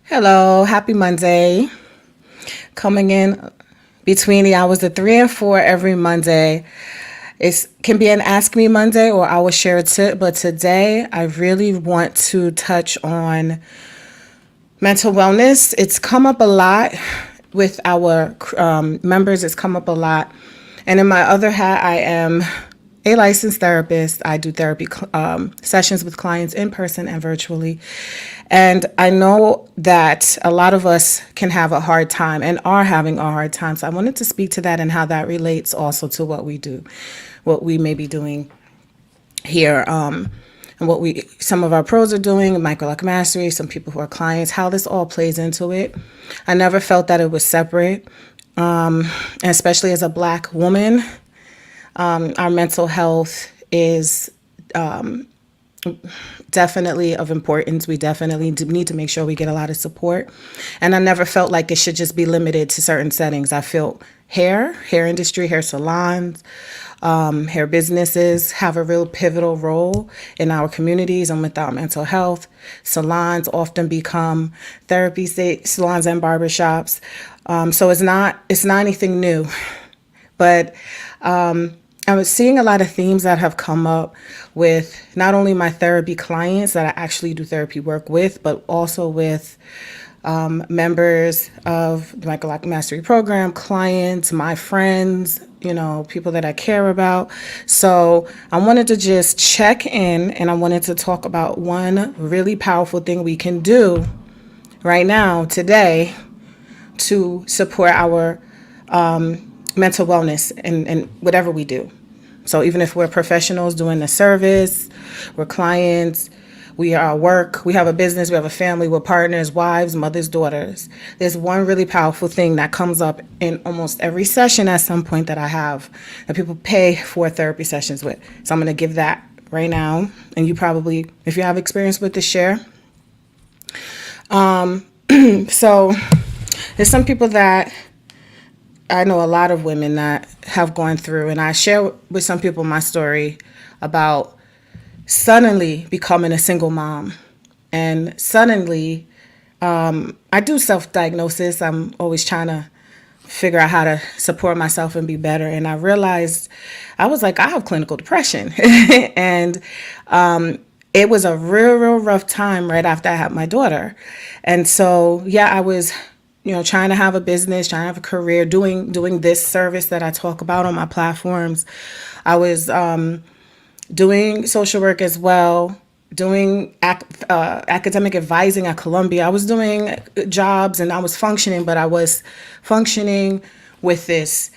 Hello, happy Monday. Coming in between the hours of 3 and 4 every Monday. It can be an Ask Me Monday or I will share a tip, but today I really want to touch on mental wellness. It's come up a lot with our members, it's come up a lot. And in my other hat, I am a licensed therapist. I do therapy sessions with clients in person and virtually. And I know that a lot of us can have a hard time and are having a hard time. So I wanted to speak to that and how that relates also to what we do, what we may be doing here, and what some of our pros are doing, Microlock Mastery, some people who are clients, how this all plays into it. I never felt that it was separate, and especially as a Black woman. Our mental health is definitely of importance. We definitely need to make sure we get a lot of support. And I never felt like it should just be limited to certain settings. I feel hair industry, hair salons, hair businesses have a real pivotal role in our communities and with our mental health. Salons often become therapy salons and barbershops. So it's not anything new, but I was seeing a lot of themes that have come up with not only my therapy clients that I actually do therapy work with, but also with members of the Microlock Mastery Program, clients, my friends, people that I care about. So I wanted to just check in and I wanted to talk about one really powerful thing we can do right now, today, to support our mental wellness and whatever we do. So even if we're professionals doing the service, we're clients, we are at work, we have a business, we have a family, we're partners, wives, mothers, daughters. There's one really powerful thing that comes up in almost every session at some point that I have that people pay for therapy sessions with. So I'm going to give that right now. And you probably, if you have experience with this, share. So there's some people that I know, a lot of women that have gone through, and I share with some people my story about suddenly becoming a single mom. And suddenly, I do self-diagnosis. I'm always trying to figure out how to support myself and be better. And I realized I was like, I have clinical depression. And it was a real rough time right after I had my daughter. And so, yeah, I was trying to have a business, trying to have a career, doing this service that I talk about on my platforms. I was doing social work as well, doing academic advising at Columbia. I was doing jobs and I was functioning, but I was functioning with this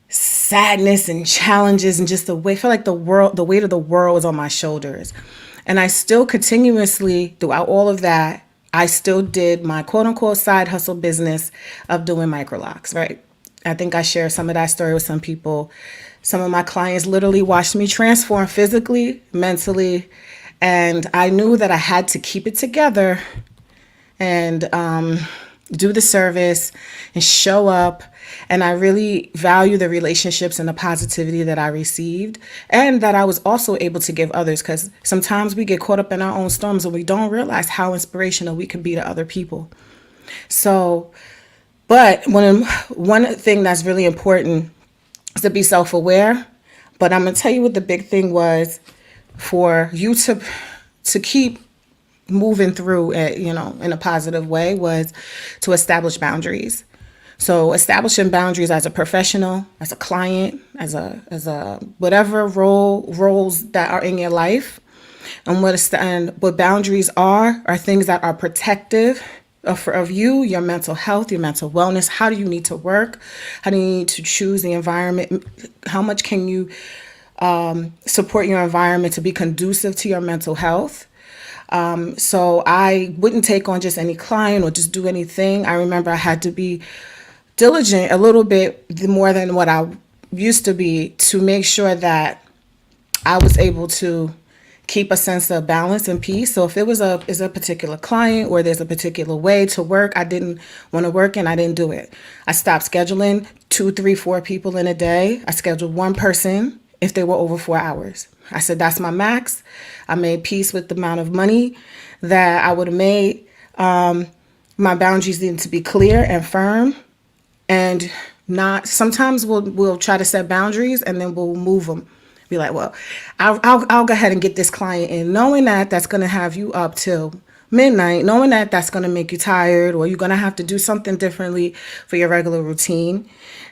sadness and challenges and just I feel like the weight of the world was on my shoulders. And I still continuously, throughout all of that, I still did my quote unquote side hustle business of doing microlocks, right? I think I shared some of that story with some people. Some of my clients literally watched me transform physically, mentally, and I knew that I had to keep it together and do the service and show up. And I really value the relationships and the positivity that I received and that I was also able to give others, because sometimes we get caught up in our own storms and we don't realize how inspirational we can be to other people. So, but one thing that's really important is to be self-aware. But I'm going to tell you what the big thing was for you to keep moving through it, in a positive way, was to establish boundaries. So establishing boundaries as a professional, as a client, as a whatever roles that are in your life, and what boundaries are things that are protective of you, your mental health, your mental wellness. How do you need to work? How do you need to choose the environment? How much can you support your environment to be conducive to your mental health? So I wouldn't take on just any client or just do anything. I remember I had to be diligent a little bit more than what I used to be to make sure that I was able to keep a sense of balance and peace. So if it was is a particular client or there's a particular way to work I didn't want to work in, I didn't do it. I stopped scheduling 2, 3, 4 people in a day. I scheduled one person if they were over 4 hours. I said, that's my max. I made peace with the amount of money that I would have made my boundaries need to be clear and firm, and not, sometimes we'll try to set boundaries and then we'll move them. Be like, well, I'll go ahead and get this client in, knowing that that's going to have you up till midnight, knowing that that's going to make you tired, or you're going to have to do something differently for your regular routine.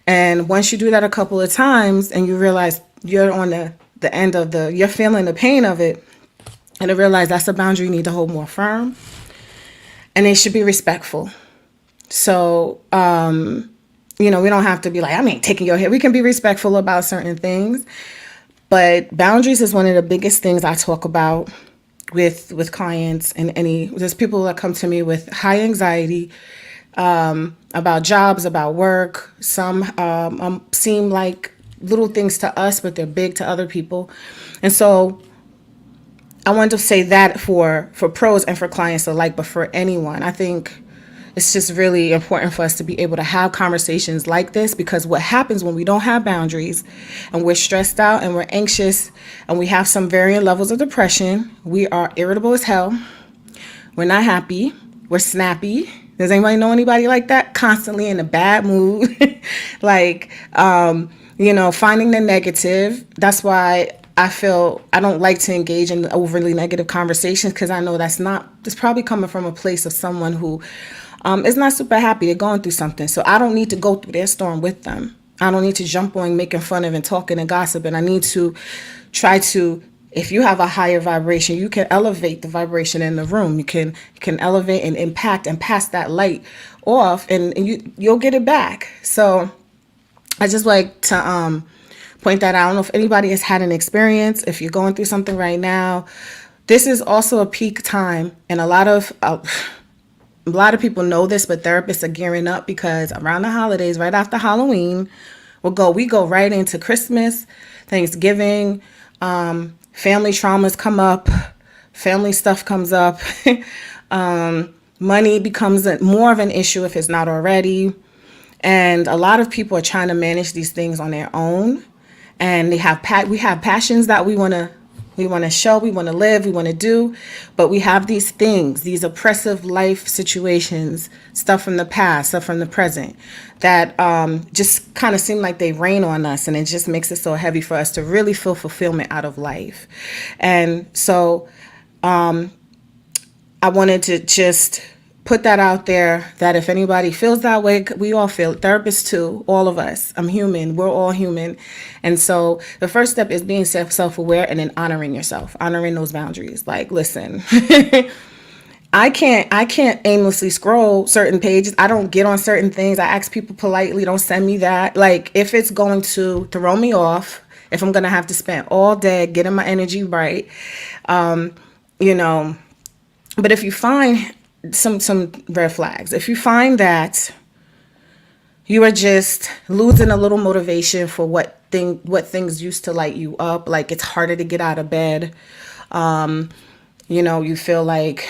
And once you do that a couple of times and you realize you're on the end of you're feeling the pain of it, and I realize that's a boundary you need to hold more firm, and it should be respectful. So, we don't have to be like, I ain't taking your hair. We can be respectful about certain things. But boundaries is one of the biggest things I talk about with clients, and there's people that come to me with high anxiety about jobs, about work. Some seem like little things to us, but they're big to other people. And so I wanted to say that for pros and for clients alike, but for anyone, I think it's just really important for us to be able to have conversations like this, because what happens when we don't have boundaries and we're stressed out and we're anxious and we have some varying levels of depression, we are irritable as hell. We're not happy. We're snappy. Does anybody know anybody like that? Constantly in a bad mood. Finding the negative. That's why I feel I don't like to engage in overly negative conversations, because I know that's probably coming from a place of someone who is not super happy. They're going through something. So I don't need to go through their storm with them. I don't need to jump on making fun of and talking and gossiping. I need to try to, if you have a higher vibration, you can elevate the vibration in the room. You can elevate and impact and pass that light off, and you'll get it back. So I just like to point that out. I don't know if anybody has had an experience. If you're going through something right now, this is also a peak time, and a lot of people know this, but therapists are gearing up, because around the holidays, right after Halloween, we go right into Christmas, Thanksgiving, family traumas come up, family stuff comes up, money becomes more of an issue if it's not already. And a lot of people are trying to manage these things on their own. And we have passions that we want to show, we want to live, we want to do, but we have these things, these oppressive life situations, stuff from the past, stuff from the present, that just kind of seem like they rain on us, and it just makes it so heavy for us to really feel fulfillment out of life. And so I wanted to just put that out there, that if anybody feels that way, we all feel it. Therapists too, all of us. I'm human. We're all human. And so the first step is being self-aware, and then honoring yourself, honoring those boundaries. Like, listen, I can't aimlessly scroll certain pages. I don't get on certain things. I ask people politely, don't send me that. Like, if it's going to throw me off, if I'm going to have to spend all day getting my energy right, but if you find some red flags, if you find that you are just losing a little motivation for what things used to light you up, like it's harder to get out of bed, you feel like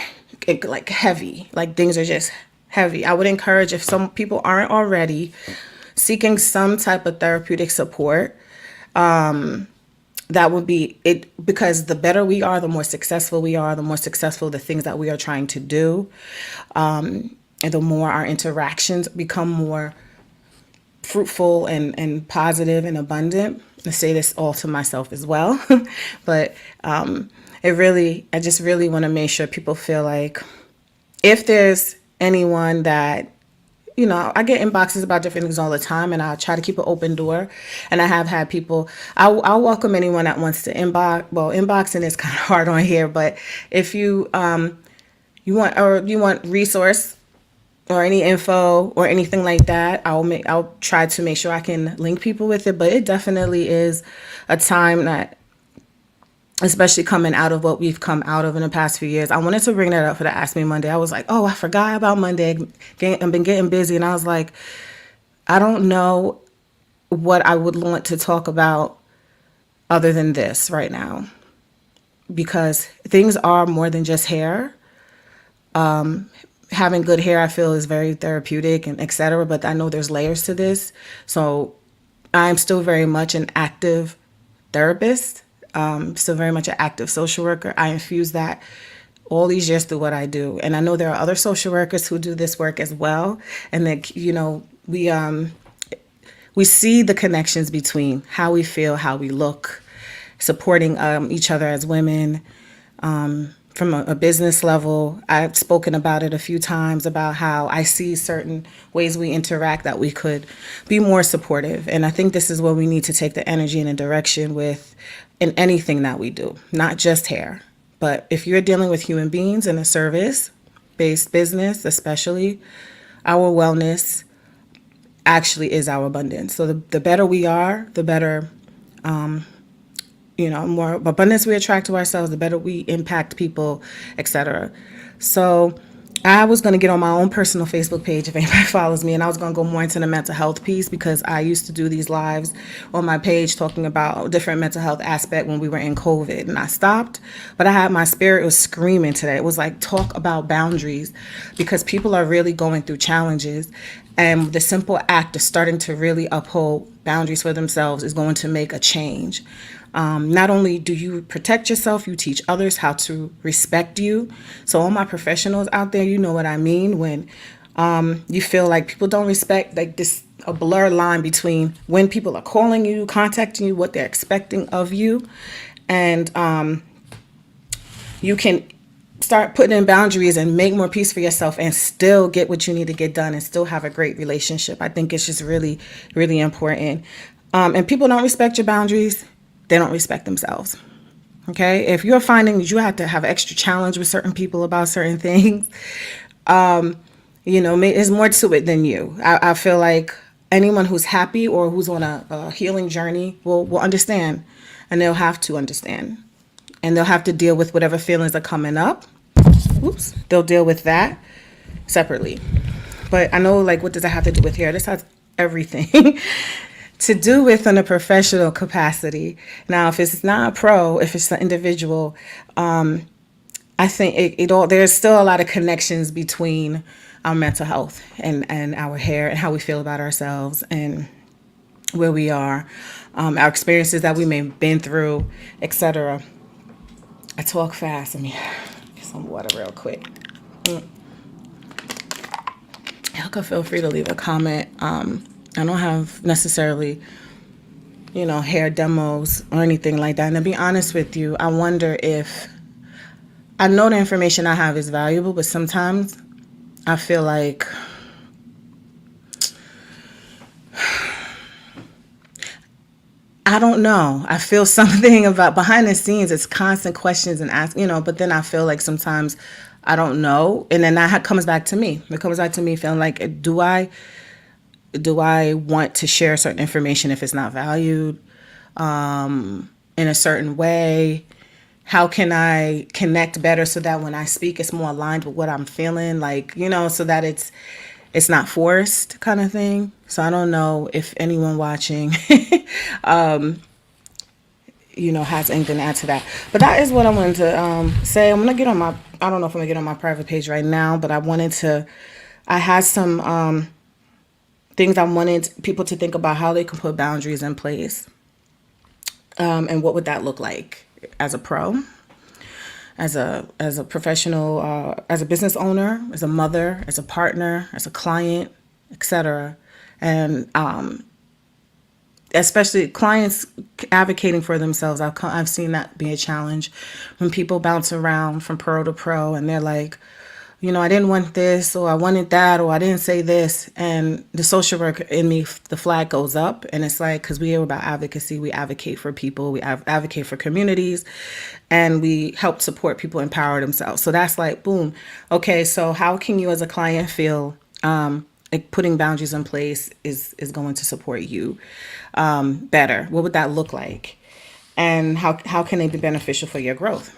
heavy, like things are just heavy, I would encourage, if some people aren't already, seeking some type of therapeutic support. That would be it, because the better we are, the more successful we are, the more successful the things that we are trying to do, and the more our interactions become more fruitful and positive and abundant. I say this all to myself as well, but I just really want to make sure people feel like, if there's anyone that, I get inboxes about different things all the time, and I try to keep an open door. And I have had people, I'll welcome anyone that wants to inbox. Well, inboxing is kind of hard on here, but if you want resource or any info or anything like that, I'll try to make sure I can link people with it. But it definitely is a time that, especially coming out of what we've come out of in the past few years. I wanted to bring that up for the Ask Me Monday. I was like, oh, I forgot about Monday. I've been getting busy. And I was like, I don't know what I would want to talk about other than this right now, because things are more than just hair. Having good hair, I feel, is very therapeutic and et cetera, but I know there's layers to this. So I'm still very much an active therapist. Still very much an active social worker. I infuse that all these years through what I do. And I know there are other social workers who do this work as well. And that, we see the connections between how we feel, how we look, supporting each other as women. From a business level, I've spoken about it a few times about how I see certain ways we interact that we could be more supportive. And I think this is where we need to take the energy in a direction with in anything that we do, not just hair. But if you're dealing with human beings in a service-based business, especially, our wellness actually is our abundance. So the better we are, the better more abundance we attract to ourselves, the better we impact people, etc. So I was going to get on my own personal Facebook page if anybody follows me, and I was going to go more into the mental health piece because I used to do these lives on my page talking about different mental health aspect when we were in COVID, and I stopped. But I had my spirit was screaming today. It was like, talk about boundaries, because people are really going through challenges, and the simple act of starting to really uphold boundaries for themselves is going to make a change. Not only do you protect yourself, you teach others how to respect you. So all my professionals out there, you know what I mean when you feel like people don't respect, like this a blur line between when people are calling you, contacting you, what they're expecting of you, and you can start putting in boundaries and make more peace for yourself and still get what you need to get done and still have a great relationship. I think it's just really, really important. And people don't respect your boundaries, they don't respect themselves. Okay. If you're finding that you have to have extra challenge with certain people about certain things, there's more to it than you. I feel like anyone who's happy or who's on a healing journey will understand, and they'll have to understand, and they'll have to deal with whatever feelings are coming up. Oops. They'll deal with that separately. But I know, like, what does that have to do with hair? This has everything to do with in a professional capacity. Now, if it's not a pro, if it's an individual, I think there's still a lot of connections between our mental health and our hair and how we feel about ourselves and where we are, our experiences that we may have been through, etc. I talk fast. Let me get some water real quick. Y'all can feel free to leave a comment. I don't have necessarily, hair demos or anything like that. And to be honest with you, I wonder if, I know the information I have is valuable, but sometimes I feel like I don't know. I feel something about behind the scenes. It's constant questions and ask, but then I feel like sometimes I don't know. And then that comes back to me. It comes back to me feeling like, do I want to share certain information if it's not valued in a certain way? How can I connect better so that when I speak, it's more aligned with what I'm feeling, like, so that it's not forced kind of thing. So I don't know if anyone watching, has anything to add to that. But that is what I wanted to say. I'm going to get on I don't know if I'm going to get on my private page right now, but I had some things I wanted people to think about how they can put boundaries in place. And what would that look like as a pro, as a professional, as a business owner, as a mother, as a partner, as a client, etc. And especially clients advocating for themselves. I've seen that be a challenge when people bounce around from pro to pro and they're like, I didn't want this, or I wanted that, or I didn't say this. And the social worker in me, the flag goes up. And it's like, because we are about advocacy, we advocate for people, we advocate for communities, and we help support people empower themselves. So that's like, boom. Okay, so how can you as a client feel like putting boundaries in place is going to support you better? What would that look like? And how can they be beneficial for your growth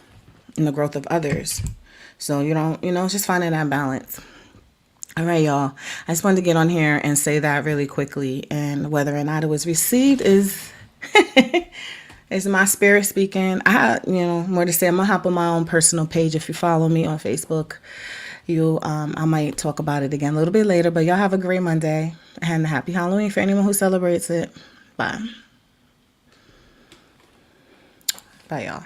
and the growth of others? So just finding that balance. All right, y'all. I just wanted to get on here and say that really quickly. And whether or not it was received is my spirit speaking. I had, more to say. I'm going to hop on my own personal page. If you follow me on Facebook, I might talk about it again a little bit later. But y'all have a great Monday and happy Halloween for anyone who celebrates it. Bye. Bye, y'all.